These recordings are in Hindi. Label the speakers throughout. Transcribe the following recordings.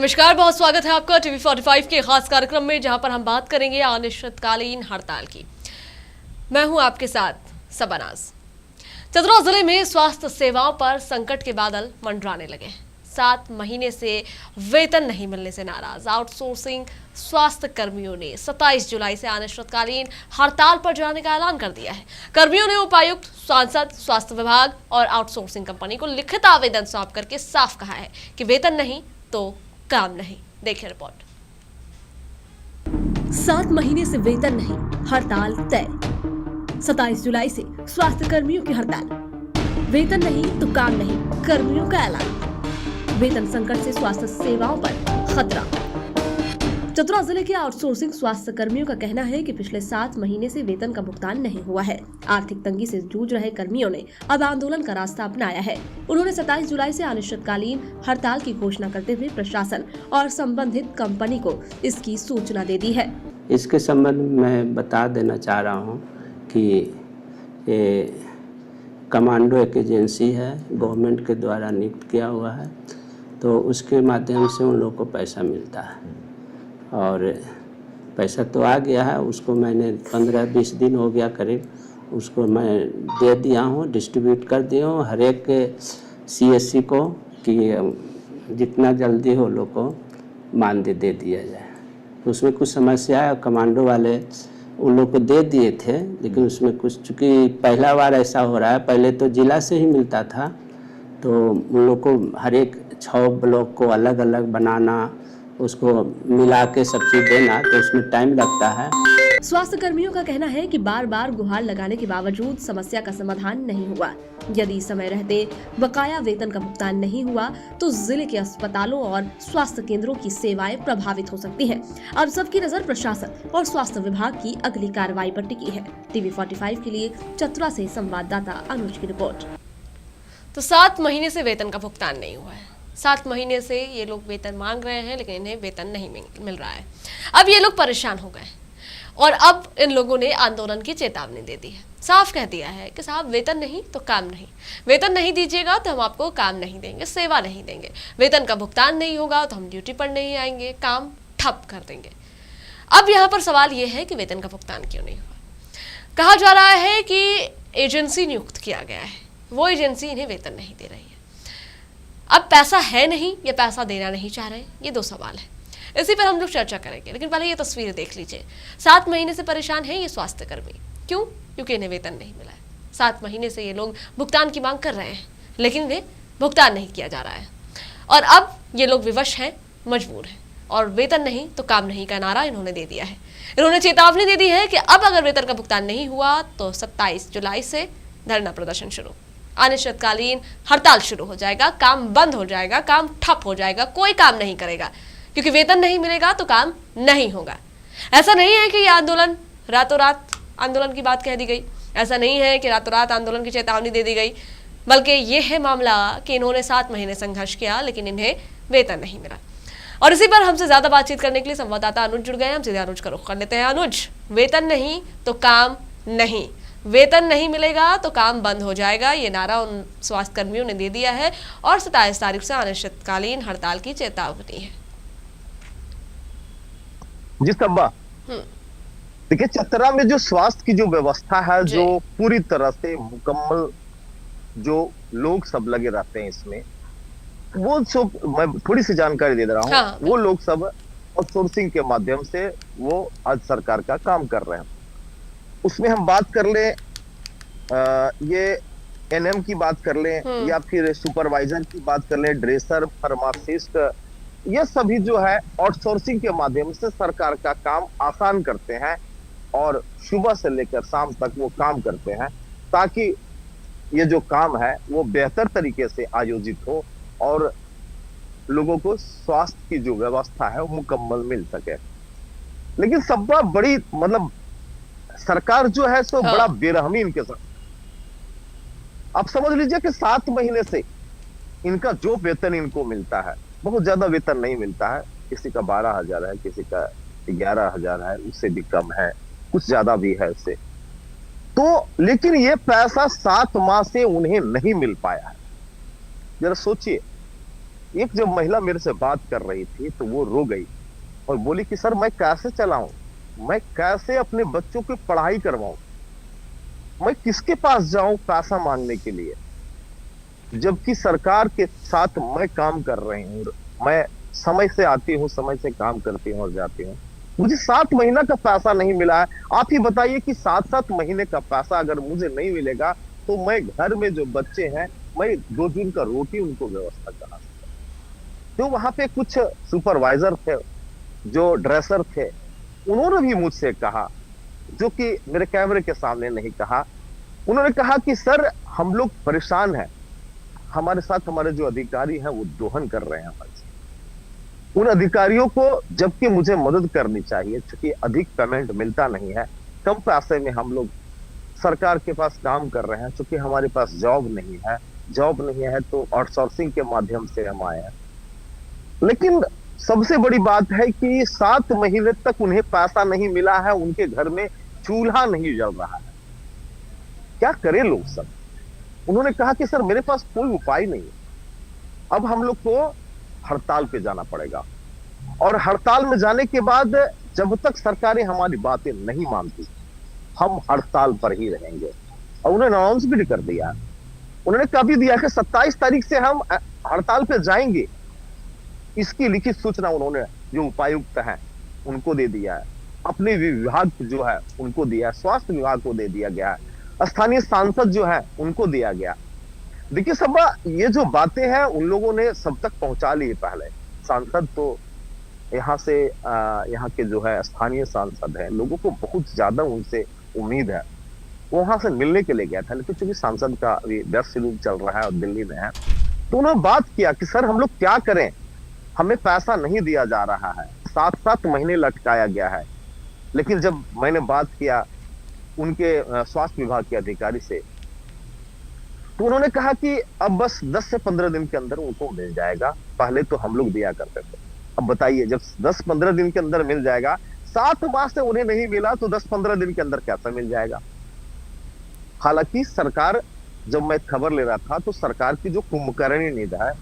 Speaker 1: नमस्कार, बहुत स्वागत है आपका टीवी 45 के खास कार्यक्रम में, जहां पर हम बात करेंगे अनिश्चितकालीन हड़ताल की। मैं हूं आपके साथ सबनाज। चतरा जिले में स्वास्थ्य सेवाओं पर संकट के बादल मंडराने लगे। 7 महीने से वेतन नहीं मिलने से नाराज आउटसोर्सिंग स्वास्थ्य कर्मियों ने 27 जुलाई से अनिश्चितकालीन हड़ताल पर जाने का ऐलान कर दिया है। कर्मियों ने उपायुक्त, सांसद, स्वास्थ्य विभाग और आउटसोर्सिंग कंपनी को लिखित आवेदन सौंप करके साफ कहा है कि वेतन नहीं तो काम नहीं। देखिए रिपोर्ट। 7 महीने से वेतन नहीं, हड़ताल तय। 27 जुलाई से स्वास्थ्य कर्मियों की हड़ताल। वेतन नहीं तो काम नहीं, कर्मियों का ऐलान। वेतन संकट से स्वास्थ्य सेवाओं पर खतरा। चतरा जिले के आउटसोर्सिंग स्वास्थ्य कर्मियों का कहना है कि पिछले 7 महीने से वेतन का भुगतान नहीं हुआ है। आर्थिक तंगी से जूझ रहे कर्मियों ने अब आंदोलन का रास्ता अपनाया है। उन्होंने 27 जुलाई से अनिश्चितकालीन हड़ताल की घोषणा करते हुए प्रशासन और संबंधित कंपनी को इसकी सूचना दे दी है।
Speaker 2: इसके संबंध में मैं बता देना चाह रहा हूँ कि ये कमांडो एक एजेंसी है, गवर्नमेंट के द्वारा नियुक्त किया हुआ है, तो उसके माध्यम से उन लोगों को पैसा मिलता है और पैसा तो आ गया है। उसको मैंने 15-20 दिन हो गया करीब, उसको मैं दे दिया हूँ, डिस्ट्रीब्यूट कर दिया हूँ हर एक सीएससी को कि जितना जल्दी हो लोग को मानदेय दे दिया जाए। तो उसमें कुछ समस्या है, कमांडो वाले उन लोग को दे दिए थे, लेकिन उसमें कुछ, चूँकि पहला बार ऐसा हो रहा है, पहले तो जिला से ही मिलता था, तो उन लोग को हर एक 6 ब्लॉक को अलग अलग बनाना, उसको मिला के सब चीज़ देना, तो उसमें टाइम लगता है।
Speaker 1: स्वास्थ्य कर्मियों का कहना है कि बार बार गुहार लगाने के बावजूद समस्या का समाधान नहीं हुआ। यदि समय रहते बकाया वेतन का भुगतान नहीं हुआ तो जिले के अस्पतालों और स्वास्थ्य केंद्रों की सेवाएं प्रभावित हो सकती हैं। अब सबकी नजर प्रशासन और स्वास्थ्य विभाग की अगली कार्रवाई पर टिकी है। टीवी 45 के लिए चतरा से संवाददाता अनुज की रिपोर्ट। तो 7 महीने से वेतन का भुगतान नहीं हुआ है। 7 महीने से ये लोग वेतन मांग रहे हैं, लेकिन इन्हें वेतन नहीं मिल रहा है। अब ये लोग परेशान हो गए और अब इन लोगों ने आंदोलन की चेतावनी दे दी है। साफ कह दिया है कि साहब वेतन नहीं तो काम नहीं। वेतन नहीं दीजिएगा तो हम आपको काम नहीं देंगे, सेवा नहीं देंगे। वेतन का भुगतान नहीं होगा तो हम ड्यूटी पर नहीं आएंगे, काम ठप कर देंगे। अब यहाँ पर सवाल ये है कि वेतन का भुगतान क्यों नहीं हुआ। कहा जा रहा है कि एजेंसी नियुक्त किया गया है, वो एजेंसी इन्हें वेतन नहीं दे रही है। अब पैसा है नहीं या पैसा देना नहीं चाह रहे, ये 2 सवाल है। इसी पर हम लोग चर्चा करेंगे, लेकिन पहले ये तस्वीर देख लीजिए। 7 महीने से परेशान है ये स्वास्थ्य कर्मी। क्यों? क्योंकि इन्हें वेतन नहीं मिला है। 7 महीने से ये लोग भुगतान की मांग कर रहे हैं, लेकिन इन्हें भुगतान नहीं किया जा रहा है और अब ये लोग विवश हैं, मजबूर हैं और वेतन नहीं तो काम नहीं का नारा इन्होंने दे दिया है। इन्होंने चेतावनी दे दी है कि अब अगर वेतन का भुगतान नहीं हुआ तो 27 जुलाई से धरना प्रदर्शन शुरू, अनिश्चितकालीन हड़ताल शुरू हो जाएगा, काम बंद हो जाएगा, काम ठप हो जाएगा, कोई काम नहीं करेगा क्योंकि वेतन नहीं मिलेगा तो काम नहीं होगा। ऐसा नहीं है कि ये आंदोलन रातों रात आंदोलन की बात कह दी गई, ऐसा नहीं है कि रातों रात आंदोलन की चेतावनी दे दी गई, बल्कि ये है मामला कि इन्होंने 7 महीने संघर्ष किया लेकिन इन्हें वेतन नहीं मिला। और इसी पर हमसे ज्यादा बातचीत करने के लिए संवाददाता अनुज जुड़ गए हैं। हम सीधे अनुज का रुख कर लेते हैं। अनुज, वेतन नहीं तो काम नहीं, वेतन नहीं मिलेगा तो काम बंद हो जाएगा, ये नारा उन स्वास्थ्य कर्मियों ने दे दिया है और 27 तारीख से अनिश्चितकालीन हड़ताल की चेतावनी है।
Speaker 3: जी सब्बा, देखिए चतरा में जो स्वास्थ्य की जो व्यवस्था है, जो पूरी तरह से मुकम्मल, जो लोग सब लगे रहते हैं इसमें, वो सब मैं थोड़ी सी जानकारी दे रहा हूँ। हाँ, वो लोग सब आउटसोर्सिंग के माध्यम से वो आज सरकार का काम कर रहे हैं। उसमें हम बात कर लें, ये एनएम की बात कर लें या फिर सुपरवाइजर की बात कर लें, ड्रेसर, फार्मासिस्ट, ये सभी जो है आउटसोर्सिंग के माध्यम से सरकार का काम आसान करते हैं और सुबह से लेकर शाम तक वो काम करते हैं ताकि ये जो काम है वो बेहतर तरीके से आयोजित हो और लोगों को स्वास्थ्य की जो व्यवस्था है वो मुकम्मल मिल सके। लेकिन सब बड़ी मतलब सरकार जो है सो बड़ा बेरहमी इनके साथ। आप समझ लीजिए कि 7 महीने से इनका जो वेतन इनको मिलता है, बहुत ज्यादा वेतन नहीं मिलता है, किसी का 12,000 है, किसी का 11,000 है, उससे भी कम है, कुछ ज्यादा भी है उससे। तो लेकिन ये पैसा 7 माह से उन्हें नहीं मिल पाया है। जरा सोचिए, एक जब महिला मेरे से बात कर रही थी तो वो रो गई और बोली कि सर मैं कैसे चलाऊं, मैं कैसे अपने बच्चों की पढ़ाई करवाऊं, मैं किसके पास जाऊं पैसा मांगने के लिए, जबकि सरकार के साथ मैं काम कर रही हूँ, मैं समय से आती हूँ, समय से काम करती हूँ और जाती हूँ, मुझे 7 महीना का पैसा नहीं मिला है। आप ही बताइए कि 7-7 महीने का पैसा अगर मुझे नहीं मिलेगा तो मैं घर में जो बच्चे हैं, मैं 2 दिन का रोटी उनको व्यवस्था करा सकता। तो वहां पे कुछ सुपरवाइजर थे, जो ड्रेसर थे, उन्होंने भी मुझसे कहा, जो कि मेरे कैमरे के सामने नहीं कहा, उन्होंने कहा कि सर हम लोग परेशान हैं, हमारे साथ हमारे जो अधिकारी हैं वो दोहन कर रहे हैं हमारे साथ। उन अधिकारियों को जबकि मुझे मदद करनी चाहिए, क्योंकि अधिक पेमेंट मिलता नहीं है, कम पैसे में हम लोग सरकार के पास काम कर रहे हैं, क्योंकि हमारे पास जॉब नहीं है, जॉब नहीं है तो आउटसोर्सिंग के माध्यम से हम आए हैं। लेकिन सबसे बड़ी बात है कि 7 महीने तक उन्हें पैसा नहीं मिला है, उनके घर में चूल्हा नहीं जल रहा है। क्या करें लोग सब। उन्होंने कहा कि सर मेरे पास कोई उपाय नहीं है, अब हम लोग को हड़ताल पे जाना पड़ेगा, और हड़ताल में जाने के बाद जब तक सरकारें हमारी बातें नहीं मानती हम हड़ताल पर ही रहेंगे। और उन्होंने अनाउंस भी कर दिया, उन्होंने कभी दिया कि 27 तारीख से हम हड़ताल पे जाएंगे। इसकी लिखित सूचना उन्होंने जो उपायुक्त है उनको दे दिया है, अपने विभाग जो है उनको दिया है, स्वास्थ्य विभाग को दे दिया गया है, स्थानीय सांसद जो है उनको दिया गया। देखिए सब ये जो बातें हैं उन लोगों ने सब तक पहुंचा ली। पहले सांसद तो यहाँ से यहाँ के जो है स्थानीय सांसद है, लोगों को बहुत ज्यादा उनसे उम्मीद है, वो वहां से मिलने के लिए गया था, लेकिन चूंकि सांसद का अभी व्यस्त शेड्यूल चल रहा है और दिल्ली में है, तो उन्होंने बात किया कि सर हम लोग क्या करें, हमें पैसा नहीं दिया जा रहा है, 7-7 महीने लटकाया गया है। लेकिन जब मैंने बात किया उनके स्वास्थ्य विभाग के अधिकारी से, तो उन्होंने कहा कि अब बस 10 से 15 दिन के अंदर उनको मिल जाएगा, पहले तो हम लोग दिया करते थे। अब बताइए जब 10-15 दिन के अंदर मिल जाएगा, 7 माह से उन्हें नहीं मिला तो 10-15 दिन के अंदर कैसे मिल जाएगा। हालांकि सरकार, जब मैं खबर ले रहा था तो सरकार की जो कुंभकर्णी निगाह है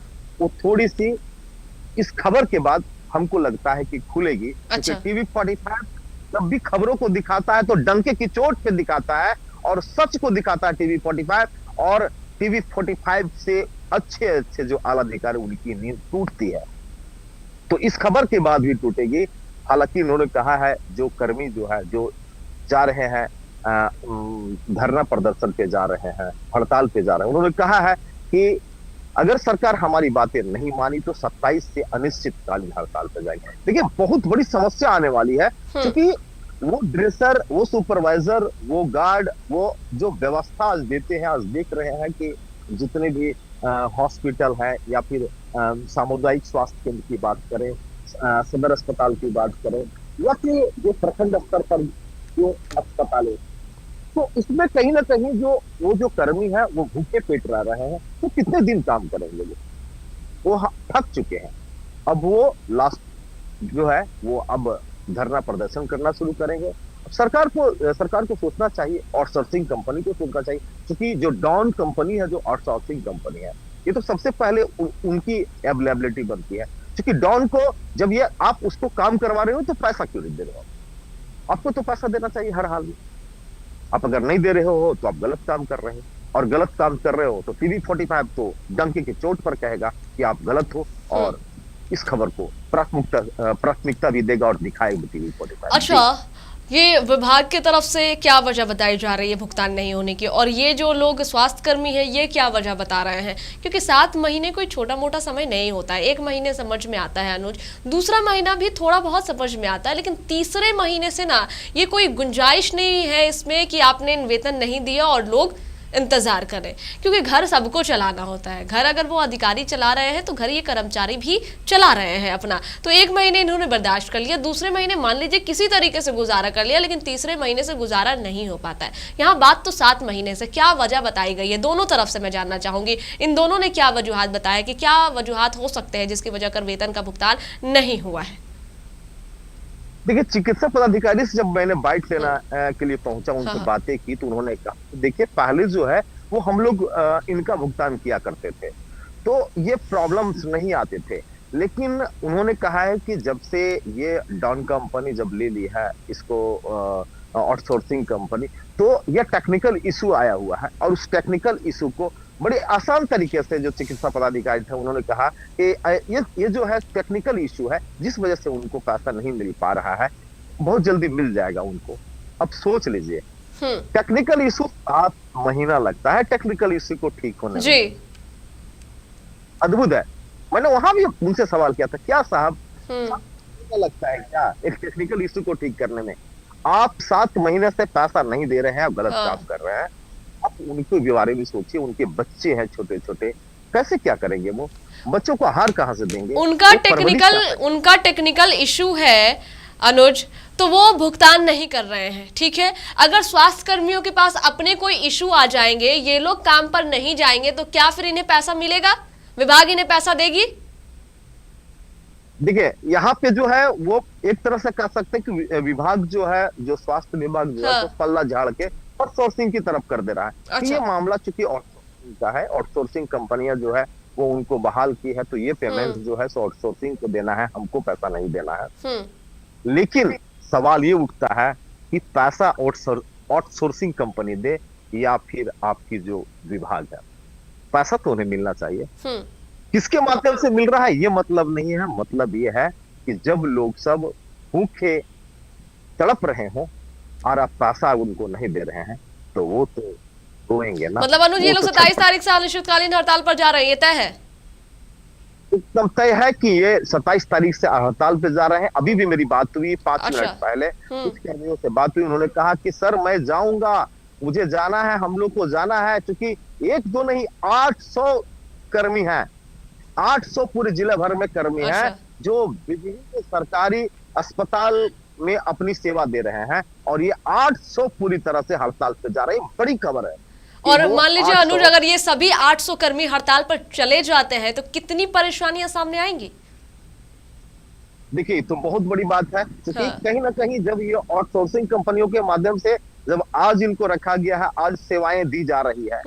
Speaker 3: वो थोड़ी सी इस खबर के बाद हमको लगता है कि खुलेगी।
Speaker 1: अच्छा।
Speaker 3: टीवी 45 जब भी खबरों को दिखाता है तो डंके की चोट पे दिखाता है और सच को दिखाता है टीवी 45, और टीवी 45 से अच्छे अच्छे जो आला अधिकारी उनकी नींद टूटती है, तो इस खबर के बाद भी टूटेगी। हालांकि उन्होंने कहा है जो कर्मी जो है जो जा रहे हैं धरना प्रदर्शन पे जा रहे हैं, हड़ताल पे जा रहे हैं, उन्होंने कहा है कि अगर सरकार हमारी बातें नहीं मानी तो 27 से अनिश्चितकालीन हड़ताल पे जाएंगे। देखिए बहुत बड़ी समस्या आने वाली है, क्योंकि वो ड्रेसर, वो सुपरवाइजर, वो गार्ड, वो जो व्यवस्था आज देते हैं, आज देख रहे हैं कि जितने भी हॉस्पिटल है या फिर सामुदायिक स्वास्थ्य केंद्र की बात करें, सदर अस्पताल की बात करें, या फिर जो प्रखंड स्तर पर जो अस्पताल है, तो इसमें कहीं ना कहीं वो जो कर्मी है वो भूखे पेट रह रहे हैं, तो कितने दिन काम करेंगे वो थक चुके हैं। अब वो लास्ट जो है वो अब धरना प्रदर्शन करना शुरू करेंगे। सरकार को सोचना चाहिए, आउटसोर्सिंग कंपनी को सोचना चाहिए, क्योंकि जो डॉन कंपनी है, जो आउटसोर्सिंग कंपनी है, ये तो सबसे पहले उनकी अवेलेबिलिटी बनती है, क्योंकि डॉन को जब ये आप उसको काम करवा रहे हो तो पैसा क्यों नहीं दे रहे हो, आपको तो पैसा देना चाहिए हर हाल में। आप अगर नहीं दे रहे हो तो आप गलत काम कर रहे हो, और गलत काम कर रहे हो तो टीवी 45 तो डंके की चोट पर कहेगा कि आप गलत हो, और इस खबर को प्राथमिकता भी देगा और दिखाएगा टीवी 45।
Speaker 1: अच्छा, ये विभाग की तरफ से क्या वजह बताई जा रही है भुगतान नहीं होने की, और ये जो लोग स्वास्थ्य कर्मी है ये क्या वजह बता रहे हैं? क्योंकि 7 महीने कोई छोटा मोटा समय नहीं होता है। 1 महीने समझ में आता है अनुज, दूसरा महीना भी थोड़ा बहुत समझ में आता है, लेकिन तीसरे महीने से ना ये कोई गुंजाइश नहीं है इसमें कि आपने वेतन नहीं दिया और लोग इंतजार करें, क्योंकि घर सबको चलाना होता है। घर अगर वो अधिकारी चला रहे हैं तो घर ये कर्मचारी भी चला रहे हैं अपना। तो 1 महीने इन्होंने बर्दाश्त कर लिया, दूसरे महीने मान लीजिए किसी तरीके से गुजारा कर लिया, लेकिन तीसरे महीने से गुजारा नहीं हो पाता है। यहाँ बात तो 7 महीने से, क्या वजह बताई गई है दोनों तरफ से? मैं जानना चाहूंगी इन दोनों ने क्या वजूहात बताया कि क्या वजूहात हो सकते हैं जिसकी वजह कर वेतन का भुगतान नहीं हुआ है?
Speaker 3: देखिए चिकित्सा पदाधिकारी से जब मैंने बाइट लेना के लिए पहुंचा, उनसे बातें की, तो उन्होंने कहा देखिए पहले जो है वो हम लोग इनका भुगतान किया करते थे, तो ये प्रॉब्लम्स नहीं आते थे। लेकिन उन्होंने कहा है कि जब से ये डॉन कंपनी जब ले ली है इसको आउटसोर्सिंग कंपनी, तो ये टेक्निकल इशू आया हुआ है, और उस टेक्निकल इशू को बड़े आसान तरीके से जो चिकित्सा पदाधिकारी थे उन्होंने कहा कि ये जो है टेक्निकल इशू है, जिस वजह से उनको पैसा नहीं मिल पा रहा है, बहुत जल्दी मिल जाएगा उनको। अब सोच लीजिए, टेक्निकल इशू 7 महीना लगता है टेक्निकल इशू को ठीक होने
Speaker 1: जी।
Speaker 3: में। अद्भुत है। मैंने वहां भी उनसे सवाल किया था, क्या साहब क्या लगता है क्या एक टेक्निकल इशू को ठीक करने में? आप 7 महीने से पैसा नहीं दे रहे हैं, आप गलत काम कर रहे हैं। आप उनके बारे में सोचिए, उनके बच्चे हैं छोटे छोटे, कैसे क्या करेंगे वो? बच्चों को आहार कहाँ से देंगे?
Speaker 1: उनका टेक्निकल इशू है अनुज, तो वो भुगतान नहीं कर रहे हैं, ठीक है। अगर स्वास्थ्य कर्मियों के पास अपने कोई इशू आ जाएंगे, ये लोग काम पर नहीं जाएंगे, तो क्या फिर इन्हें पैसा मिलेगा? विभाग इन्हें पैसा देगी?
Speaker 3: देखिए, यहाँ पे जो है वो एक तरह से कह सकते हैं कि विभाग जो है, जो स्वास्थ्य विभाग जो है, तो पल्ला झाड़ के आउटसोर्सिंग की तरफ कर दे रहा है। अच्छा। ये मामला चूंकि आउटसोर्सिंग का है, आउटसोर्सिंग कंपनियां जो है वो उनको बहाल की है, तो ये पेमेंट जो है सो आउटसोर्सिंग को देना है, हमको पैसा नहीं देना है। लेकिन सवाल ये उठता है कि पैसा आउटसोर्सिंग कंपनी दे या फिर आपकी जो विभाग है, पैसा तो उन्हें मिलना चाहिए। किसके माध्यम से मिल रहा है ये मतलब नहीं है। मतलब ये है कि जब लोग सब भूखे तड़प रहे हों और आप पैसा उनको नहीं दे रहे हैं, तो वो तो रोएंगे ना।
Speaker 1: मतलब अनुज, ये लोग 27 तारीख से अनिश्चितकालीन हड़ताल पर जा रहे हैं, ये तय है?
Speaker 3: एकदम तय है कि ये 27 तारीख से हड़ताल पे जा रहे हैं। अभी भी मेरी बात हुई 5 मिनट पहले कुछ कर्मियों से बात हुई, उन्होंने कहा कि सर मैं जाऊंगा, मुझे जाना है, हम लोग को जाना है, क्योंकि 1-2 नहीं 800 कर्मी हैं, 800 पूरे जिले भर में कर्मी हैं जो विभिन्न सरकारी अस्पताल में अपनी सेवा दे रहे हैं, और ये 800 पूरी तरह से हड़ताल पे जा रहे हैं। बड़ी खबर है।
Speaker 1: और मान लीजिए अनुज, अगर ये सभी 800 कर्मी हड़ताल पर चले जाते हैं तो कितनी परेशानियां सामने आएंगी?
Speaker 3: देखिए, तो बहुत बड़ी बात है, क्योंकि कहीं ना कहीं जब ये आउटसोर्सिंग कंपनियों के माध्यम से जब आज इनको रखा गया है, आज सेवाएं दी जा रही है,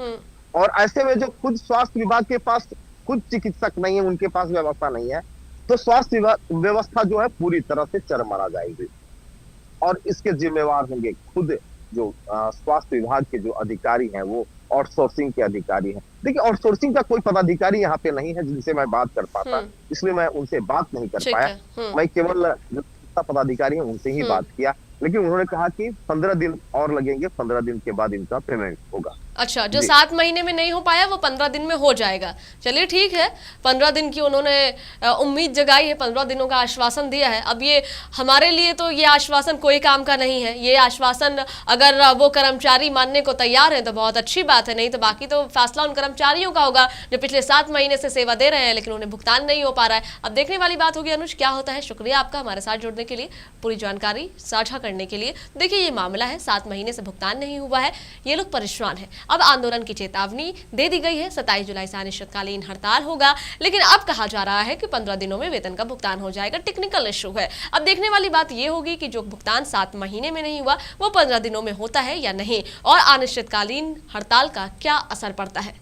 Speaker 3: और ऐसे में जो खुद स्वास्थ्य विभाग के पास खुद चिकित्सक नहीं है, उनके पास व्यवस्था नहीं है, तो स्वास्थ्य व्यवस्था जो है पूरी तरह से चरमरा जाएगी, और इसके जिम्मेवार होंगे खुद जो स्वास्थ्य विभाग के जो अधिकारी हैं, वो आउटसोर्सिंग के अधिकारी हैं। देखिए, आउटसोर्सिंग का कोई पदाधिकारी यहाँ पे नहीं है जिनसे मैं बात कर पाता, इसलिए मैं उनसे बात नहीं कर पाया। मैं केवल जो पदाधिकारी हैं उनसे ही बात किया, लेकिन उन्होंने कहा कि 15 दिन और लगेंगे, 15 दिन के बाद इनका पेमेंट होगा।
Speaker 1: अच्छा, जो 7 महीने में नहीं हो पाया वो 15 दिन में हो जाएगा। चलिए ठीक है, 15 दिन की उन्होंने उम्मीद जगाई है, 15 दिनों का आश्वासन दिया है। अब ये हमारे लिए तो ये आश्वासन कोई काम का नहीं है। ये आश्वासन अगर वो कर्मचारी मानने को तैयार है तो बहुत अच्छी बात है, नहीं तो बाकी तो फैसला उन कर्मचारियों का होगा जो पिछले 7 महीने से सेवा दे रहे हैं, लेकिन उन्हें भुगतान नहीं हो पा रहा है। अब देखने वाली बात होगी अनुज, क्या होता है। शुक्रिया आपका हमारे साथ जुड़ने के लिए, पूरी जानकारी साझा करने के लिए। देखिए, ये मामला है, 7 महीने से भुगतान नहीं हुआ है, ये लोग परेशान है। अब आंदोलन की चेतावनी दे दी गई है, 27 जुलाई से अनिश्चितकालीन हड़ताल होगा, लेकिन अब कहा जा रहा है कि 15 दिनों में वेतन का भुगतान हो जाएगा। टेक्निकल इशू है। अब देखने वाली बात यह होगी कि जो भुगतान 7 महीने में नहीं हुआ वो 15 दिनों में होता है या नहीं, और अनिश्चितकालीन हड़ताल का क्या असर पड़ता है।